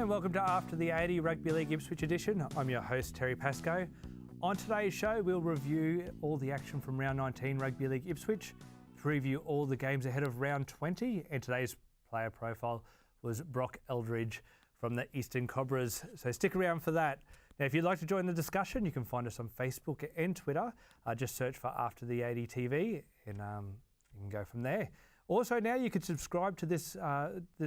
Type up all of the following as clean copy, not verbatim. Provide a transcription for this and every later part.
and welcome to After the 80 Rugby League Ipswich edition. I'm your host, Terry Pascoe. On today's show, we'll review all the action from round 19 Rugby League Ipswich, preview all the games ahead of round 20, and today's player profile was Brock Eldridge from the Eastern Cobras. So stick around for that. Now, if you'd like to join the discussion, you can find us on Facebook and Twitter. Just search for After the 80 TV, and you can go from there. Also, now you can subscribe to this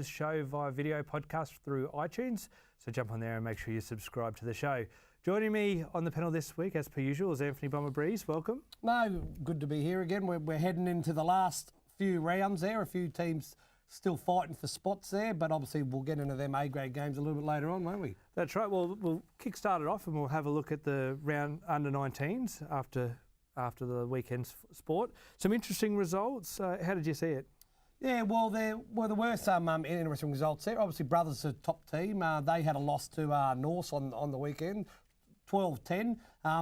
show via video podcast through iTunes. So jump on there and make sure you subscribe to the show. Joining me on the panel this week, as per usual, is Anthony Bomber Breeze. Welcome. No, good to be here again. We're heading into the last few rounds there. A few teams still fighting for spots there, but obviously we'll get into them A-grade games a little bit later on, won't we? That's right. Well, we'll kick-start it off and we'll have a look at the round under 19s after the weekend's sport. Some interesting results. How did you see it? Yeah, well, there were some interesting results there. Obviously, Brothers are top team. They had a loss to Norse on the weekend, 12-10.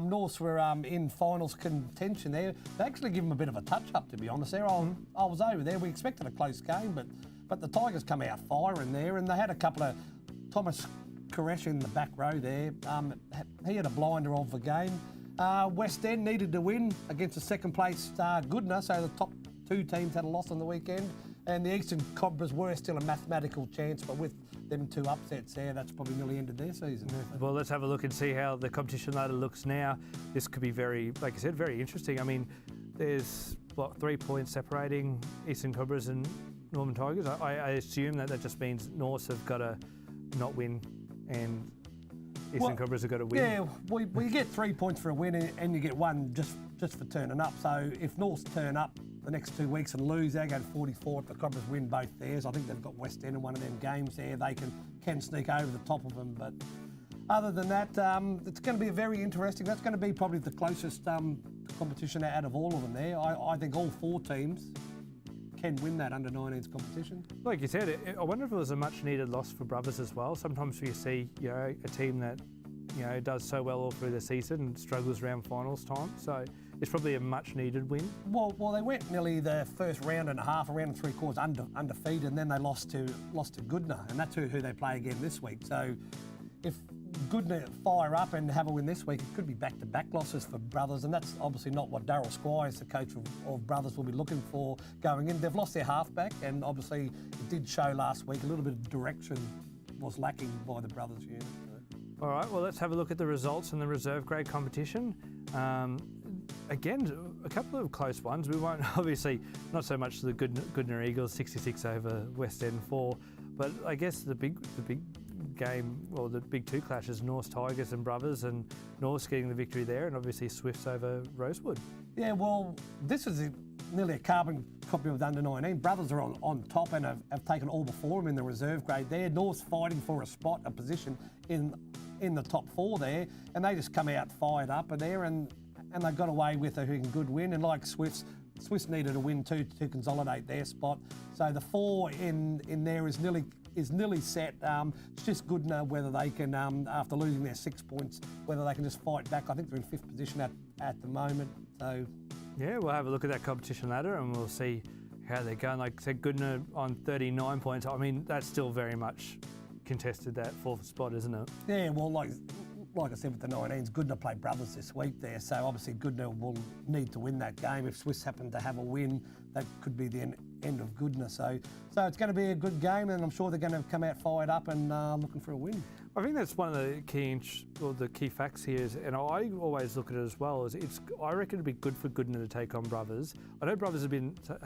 Norse were in finals contention there. They actually give them a bit of a touch-up, to be honest. There, I was over there. We expected a close game, but the Tigers come out firing there, and they had a couple of Thomas Koresh in the back row there. He had a blinder of the game. West End needed to win against the second place Goodna, so the top two teams had a loss on the weekend, and the Eastern Cobras were still a mathematical chance, but with them two upsets there, that's probably nearly ended their season. Well, let's have a look and see how the competition ladder looks now. This could be very, like I said, very interesting. I mean, there's, 3 points separating Eastern Cobras and Northern Tigers. I assume that just means Norse have got to not win and Eastern Cobras have got to win. Yeah, well, you get 3 points for a win and you get one just for turning up. So if Norse turn up the next 2 weeks and lose, they go to 44. If the Cobras win both theirs, I think they've got West End in one of them games there. They can sneak over the top of them. But other than that, it's going to be very interesting. That's going to be probably the closest competition out of all of them there. I think all four teams can win that under-19s competition. Like you said, I wonder if it was a much-needed loss for Brothers as well. Sometimes you see, a team that, does so well all through the season and struggles around finals time. So it's probably a much-needed win. Well, they went nearly the first round and a half, a round and 3/4 undefeated, and then they lost to Goodna, and that's who they play again this week. So if Goodna fire up and have a win this week, it could be back-to-back losses for Brothers, and that's obviously not what Darryl Squires, the coach of Brothers, will be looking for going in. They've lost their halfback, and obviously it did show last week a little bit of direction was lacking by the Brothers unit. All right, well, let's have a look at the results in the reserve grade competition. Again, a couple of close ones. We won't, obviously, not so much the Goodna Eagles, 66 over West End 4, but I guess the big game, or the big two clashes, Norse Tigers and Brothers, and Norse getting the victory there, and obviously Swifts over Rosewood. Yeah, well, this is nearly a carbon copy of the under-19. Brothers are on top and have taken all before them in the reserve grade there. North's fighting for a position in the top four there, and they just come out fired up there, and they got away with a good win. And like Swifts needed a win too to consolidate their spot. So the four in there is nearly set. It's just Goodna whether they can, after losing their 6 points, whether they can just fight back. I think they're in fifth position at the moment. So yeah, we'll have a look at that competition ladder and we'll see how they're going. Like I said, Goodna on 39 points. I mean, that's still very much contested, that fourth spot, isn't it? Yeah, well, like I said with the 19s, Goodna play Brothers this week there, so obviously Goodna will need to win that game. If Swiss happen to have a win, that could be the end of Goodna. So it's going to be a good game, and I'm sure they're going to come out fired up and looking for a win. I think that's one of the key facts here is, and I always look at it as well, is I reckon it'd be good for Goodna to take on Brothers. I know Brothers have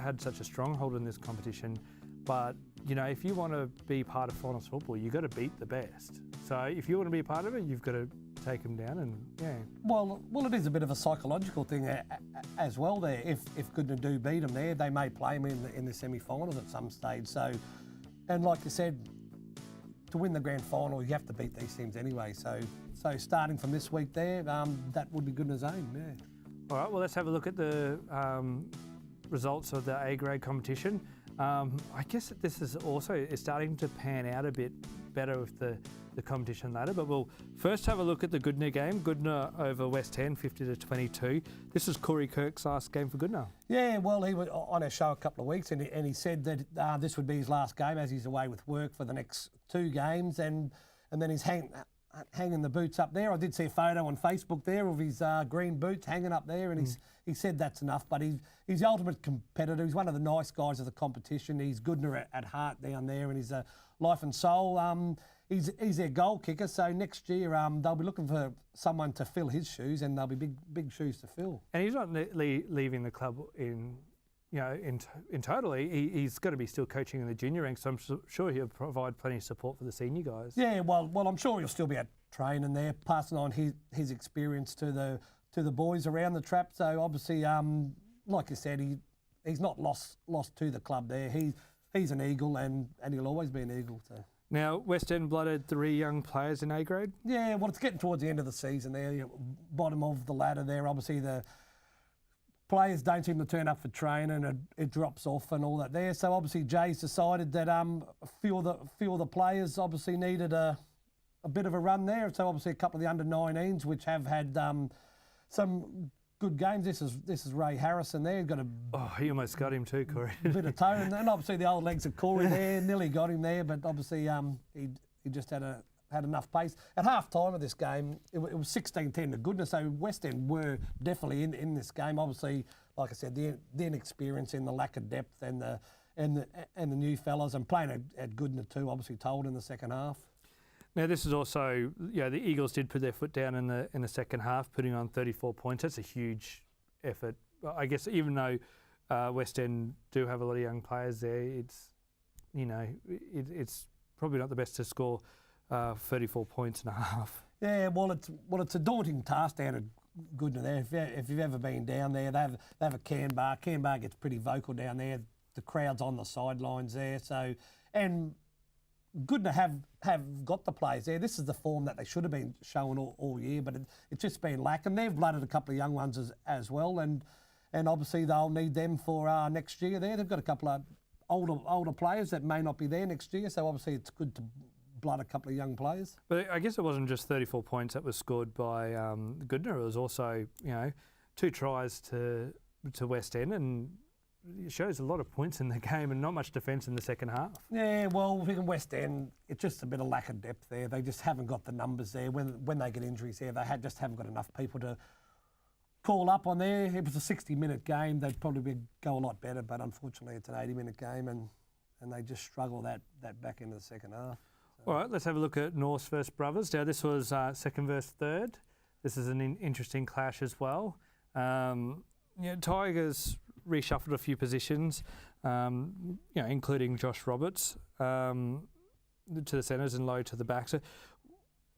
had such a stronghold in this competition, but if you want to be part of finals football, you've got to beat the best. So if you want to be a part of it, you've got to take them down, and yeah. Well, it is a bit of a psychological thing as well there. If Goodna do beat them there, they may play them in the semi-finals at some stage. So, and like you said, to win the grand final, you have to beat these teams anyway. So starting from this week there, that would be Goodna's aim, yeah. All right, well, let's have a look at the results of the A-grade competition. I guess this is also starting to pan out a bit better with the competition ladder, but we'll first have a look at the Goodna game. Goodna over West End, 50-22. This is Corey Kirk's last game for Goodna. Yeah, well, he was on our show a couple of weeks, and he said that this would be his last game as he's away with work for the next two games, and then he's hanging the boots up there. I did see a photo on Facebook there of his green boots hanging up there, and he said that's enough. But he's the ultimate competitor. He's one of the nice guys of the competition. He's good at heart down there, and he's a life and soul. He's their goal kicker. So next year they'll be looking for someone to fill his shoes, and they'll be big shoes to fill. And he's not leaving the club in total. He's got to be still coaching in the junior ranks, so I'm sure he'll provide plenty of support for the senior guys. Yeah, well, I'm sure he'll still be at training there, passing on his experience to the boys around the trap. So obviously, like you said, he's not lost to the club there. He's an Eagle, and he'll always be an Eagle. So. Now, West End blooded 3 young players in A grade? Yeah, well, it's getting towards the end of the season there, bottom of the ladder there. Obviously, the players don't seem to turn up for training, and it drops off and all that there. So obviously, Jay's decided that a few of the players obviously needed a bit of a run there. So obviously, a couple of the under-19s, which have had some good games. This is Ray Harrison there. He's got he almost got him too, Corey. a bit of toe, and obviously the old legs of Corey there nearly got him there, but obviously he just had enough pace. At half time of this game, it was 16-10 to goodness. So West End were definitely in this game. Obviously, like I said, the inexperience and the lack of depth and the new fellas, and playing at Goodna too. Obviously told in the second half. Now this is also, the Eagles did put their foot down in the second half, putting on 34 points. That's a huge effort. I guess even though West End do have a lot of young players there, it's probably not the best to score 34 points and a half. Yeah, well, it's a daunting task down at Goodna there. If you've ever been down there, they have a can bar. Can bar gets pretty vocal down there. The crowd's on the sidelines there. So, and Goodna have got the players there. This is the form that they should have been showing all year, but it's just been lacking. They've blooded a couple of young ones as well, and obviously they'll need them for next year there. They've got a couple of older players that may not be there next year, so obviously it's good to blood a couple of young players. But I guess it wasn't just 34 points that was scored by Goodna. It was also, 2 tries to West End, and it shows a lot of points in the game and not much defence in the second half. Yeah, well, in West End, it's just a bit of lack of depth there. They just haven't got the numbers there. When they get injuries there, they just haven't got enough people to call up on there. If it was a 60-minute game, they'd probably go a lot better, but unfortunately it's an 80-minute game, and they just struggle that back into the second half. All right, let's have a look at Norths versus Brothers. Now, this was second versus third. This is an interesting clash as well. Tigers reshuffled a few positions, including Josh Roberts to the centres and Lowe to the back. So,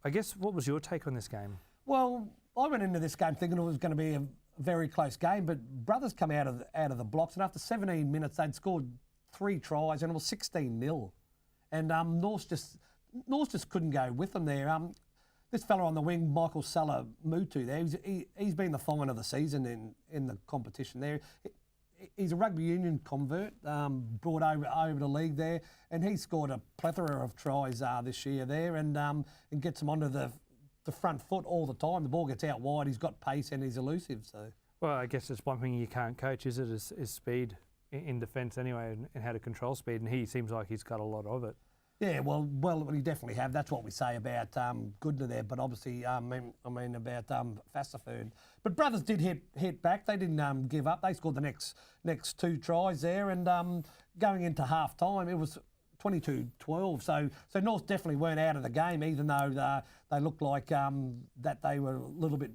I guess, what was your take on this game? Well, I went into this game thinking it was going to be a very close game, but Brothers come out of the blocks, and after 17 minutes, they'd scored 3 tries, and it was 16-0. And Norths just couldn't go with them there. This fella on the wing, Michael Salamutu there, he's been the find of the season in the competition there. He's a rugby union convert, brought over the league there, and he scored a plethora of tries this year there, and gets them onto the front foot all the time. The ball gets out wide, he's got pace and he's elusive. So, well, I guess it's one thing you can't coach, is it? Is speed in defence anyway, and how to control speed, and he seems like he's got a lot of it. Yeah, well, we definitely have. That's what we say about Goodna there, but obviously, I mean about Fassifern. But Brothers did hit back. They didn't give up. They scored the next 2 tries there, and going into half time, it was 22-12. So North definitely weren't out of the game, even though they looked like that they were a little bit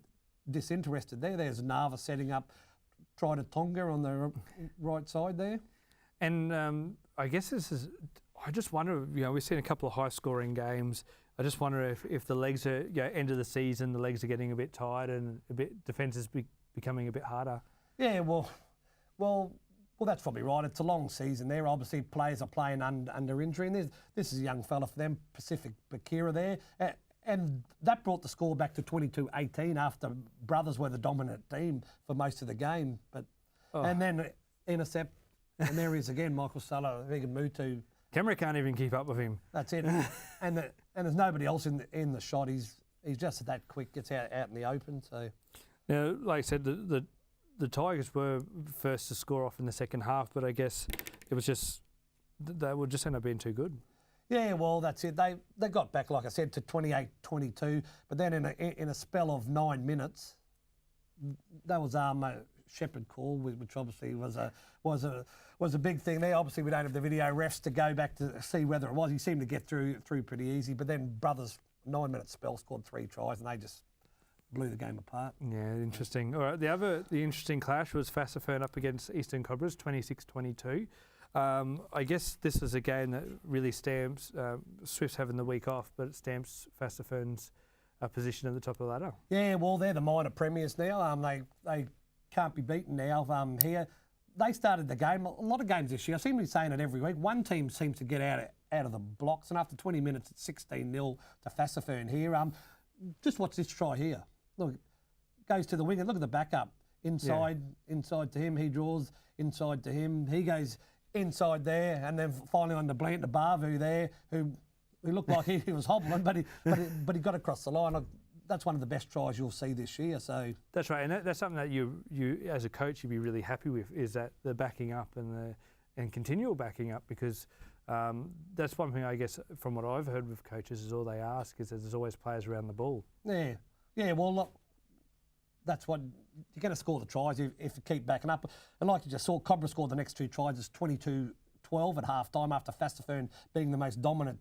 disinterested there. There's Nava setting up, try to Tonga on the right side there. And I guess I just wonder, we've seen a couple of high-scoring games. I just wonder if the legs are, end of the season, the legs are getting a bit tired and defence is becoming a bit harder. Yeah, well, that's probably right. It's a long season there. Obviously, players are playing under injury, and this is a young fella for them, Pacific Bakira there. And that brought the score back to 22-18 after Brothers were the dominant team for most of the game. And then intercept, and there he is again, Michael Salamutu. Camera can't even keep up with him. That's it. and there's nobody else in the shot. He's just that quick, gets out in the open. So now, like I said, the Tigers were first to score off in the second half, but I guess it was just they would just end up being too good. Yeah, well, that's it. They got back, like I said, to 28-22, but then in a spell of 9 minutes, that was a Shepherd call, which obviously was a big thing there. Obviously, we don't have the video refs to go back to see whether it was. He seemed to get through pretty easy, but then Brothers 9-minute spell scored 3 tries, and they just blew the game apart. Yeah, interesting. All right, the interesting clash was Fassifern up against Eastern Cobras, 26-22. I guess this is a game that really stamps Swifts having the week off, but it stamps Fassifern's position at the top of the ladder. Yeah, well, they're the minor premiers now. They can't be beaten now here. They started the game, a lot of games this year. I seem to be saying it every week. One team seems to get out of the blocks, and after 20 minutes, it's 16-0 to Fassifern here. Just watch this try here. Look, goes to the winger. Look at the backup. Inside to him. He draws inside to him. He goes inside there, and then finally on the Blant to Barvu there, who looked like he was hobbling, but he got across the line. That's one of the best tries you'll see this year. So that's right, and that's something that you as a coach you'd be really happy with, is that the backing up and continual backing up, because that's one thing I guess from what I've heard with coaches is all they ask is that there's always players around the ball. Yeah. Well, look, that's what you're going to score the tries if you keep backing up. And like you just saw, Cobra scored the next 2 tries. It's 22-12 at half time after Fassifern being the most dominant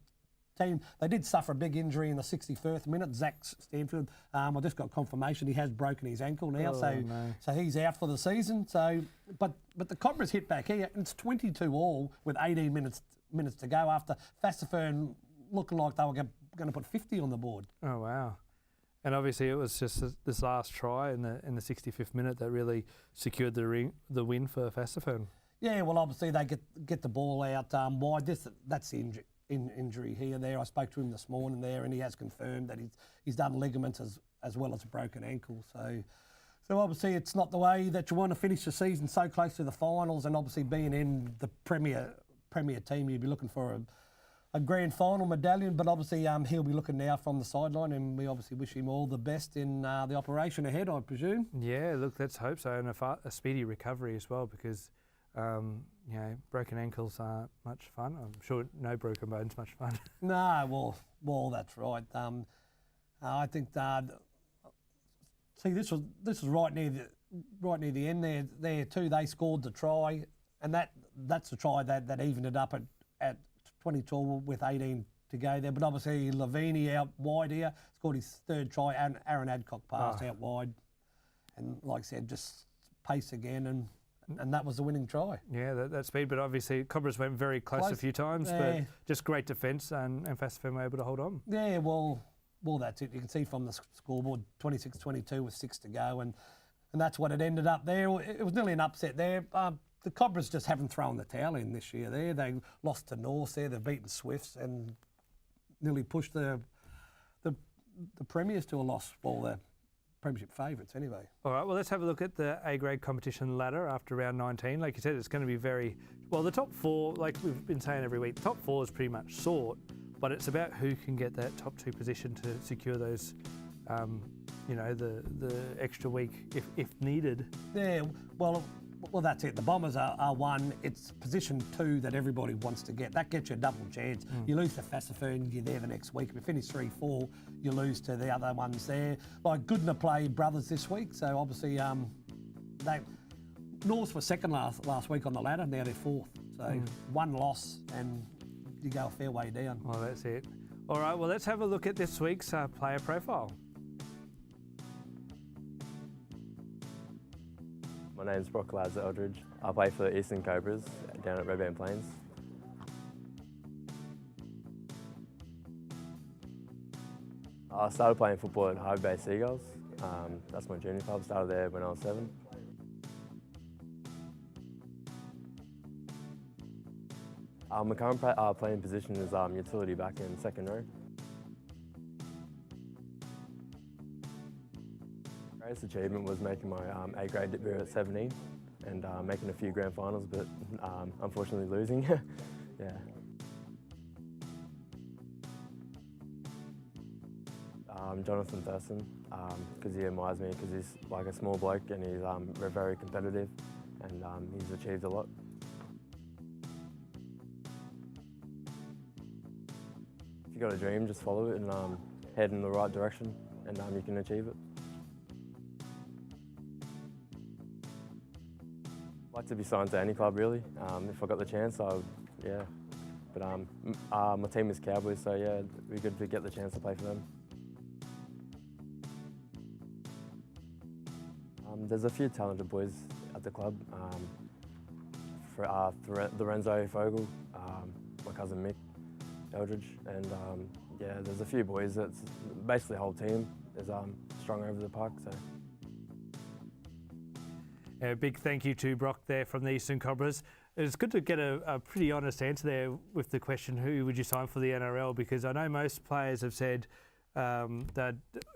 team. They did suffer a big injury in the 61st minute. Zach Stanfield, I just got confirmation he has broken his ankle now, so he's out for the season. So, but the Cobras hit back here, and it's 22-all with 18 minutes to go after Fassifern looking like they were going to put 50 on the board. Oh wow! And obviously it was just this last try in the 65th minute that really secured the win for Fassifern. Yeah, well, obviously they get the ball out wide. That's the injury here. There, I spoke to him this morning there, and he has confirmed that he's done ligaments as well as a broken ankle. So obviously it's not the way that you want to finish the season so close to the finals, and obviously being in the premier team, you'd be looking for a grand final medallion. But obviously he'll be looking now from the sideline, and we obviously wish him all the best in the operation ahead, I presume. Yeah, look, let's hope so, and a speedy recovery as well, because broken ankles aren't much fun. I'm sure no broken bones much fun. No, well, that's right. I think see, this was right near the end there too. They scored the try, and that's the try that evened it up at 22 with 18 to go there. But obviously Lavini out wide here scored his 3rd try, and Aaron Adcock passed out wide, and like I said, just pace again, and that was the winning try. Yeah, that speed, but obviously Cobras went very close a few times, but just great defence, and Fassifern were able to hold on. Yeah, well, that's it. You can see from the scoreboard, 26-22 with 6 to go, and that's what it ended up there. It was nearly an upset there. The Cobras just haven't thrown the towel in this year there. They lost to North there. They've beaten Swifts and nearly pushed the Premiers to a loss. Well, the Premiership favourites anyway. All right, well, let's have a look at the A-grade competition ladder after round 19. Like you said, it's going to be the top 4, like we've been saying every week, the top 4 is pretty much sought, but it's about who can get that top 2 position to secure those, the extra week if needed. Yeah, well, that's it. The Bombers are 1. It's position 2 that everybody wants to get. That gets you a double chance. You lose to Fassifern, you're there the next week. If you finish 3-4, you lose to the other ones there. Like Goodna played Brothers this week, so obviously North were second last week on the ladder. Now they're 4th. So 1 loss and you go a fair way down. Well, that's it. All right, well, let's have a look at this week's player profile. My name's Brock Eldridge. I play for the Eastern Cobras down at Redband Plains. I started playing football at Harvey Bay Seagulls. That's my junior club. Started there when I was 7. My current playing position is utility back in 2nd row. Greatest achievement was making my A-grade debut at 17 and making a few grand finals, but unfortunately losing. Yeah. Jonathan Thurston, because he admires me, because he's like a small bloke and he's very competitive, and he's achieved a lot. you got a dream, just follow it and head in the right direction, and you can achieve it. I'd like to be signed to any club, really. If I got the chance, I would, yeah. But my team is Cowboys, so yeah, it'd be good to get the chance to play for them. There's a few talented boys at the club. Lorenzo Fogel, my cousin Mick Eldridge, and yeah, there's a few boys. That's basically the whole team is strong over the park. So. A big thank you to Brock there from the Eastern Cobras. It's good to get a pretty honest answer there with the question, who would you sign for the NRL? Because I know most players have said that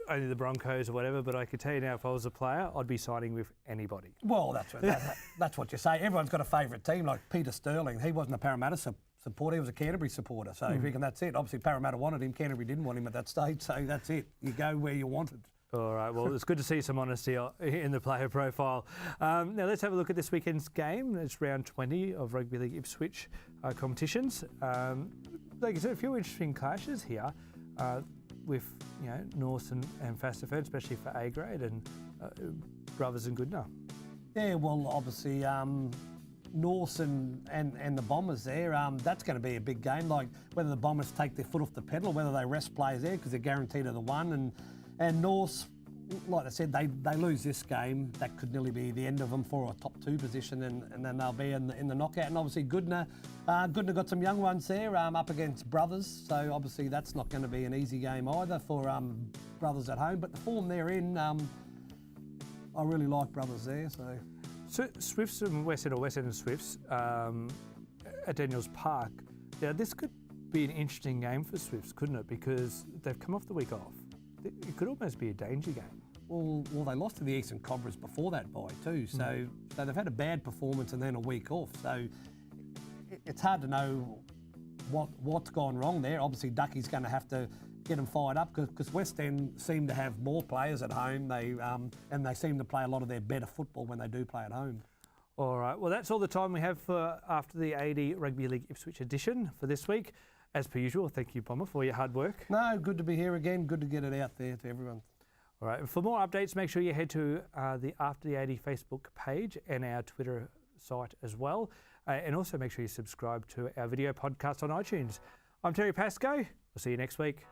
only the Broncos or whatever, but I could tell you now, if I was a player, I'd be signing with anybody. Well, that's what you say. Everyone's got a favourite team, like Peter Sterling. He wasn't a Parramatta supporter, he was a Canterbury supporter. So you reckon that's it. Obviously, Parramatta wanted him, Canterbury didn't want him at that stage, so that's it. You go where you wanted. All right, well, it's good to see some honesty in the player profile. Now, let's have a look at this weekend's game. It's round 20 of Rugby League Ipswich competitions. Like I said, a few interesting clashes here with North and Fasterford, especially for A grade, and Brothers and Goodna. Yeah, well, obviously, North and the Bombers there, that's going to be a big game. Like whether the Bombers take their foot off the pedal or whether they rest players there because they're guaranteed to the one. And North, like I said, they lose this game. That could nearly be the end of them for a top 2 position, and then they'll be in the knockout. And obviously Goodna got some young ones there up against Brothers, so obviously that's not going to be an easy game either for Brothers at home. But the form they're in, I really like Brothers there. So Swifts and West End, or West End and Swifts at Daniels Park. Now this could be an interesting game for Swifts, couldn't it? Because they've come off the week off. It could almost be a danger game. Well, they lost to the Eastern Cobras before that bye too, so they've had a bad performance and then a week off. So it's hard to know what's gone wrong there. Obviously, Ducky's going to have to get them fired up because West End seem to have more players at home. And they seem to play a lot of their better football when they do play at home. All right, well, that's all the time we have for after the 80 Rugby League Ipswich edition for this week. As per usual, thank you, Bomber, for your hard work. No, good to be here again. Good to get it out there to everyone. All right, for more updates, make sure you head to the After the 80 Facebook page and our Twitter site as well. And also make sure you subscribe to our video podcast on iTunes. I'm Terry Pascoe. We'll see you next week.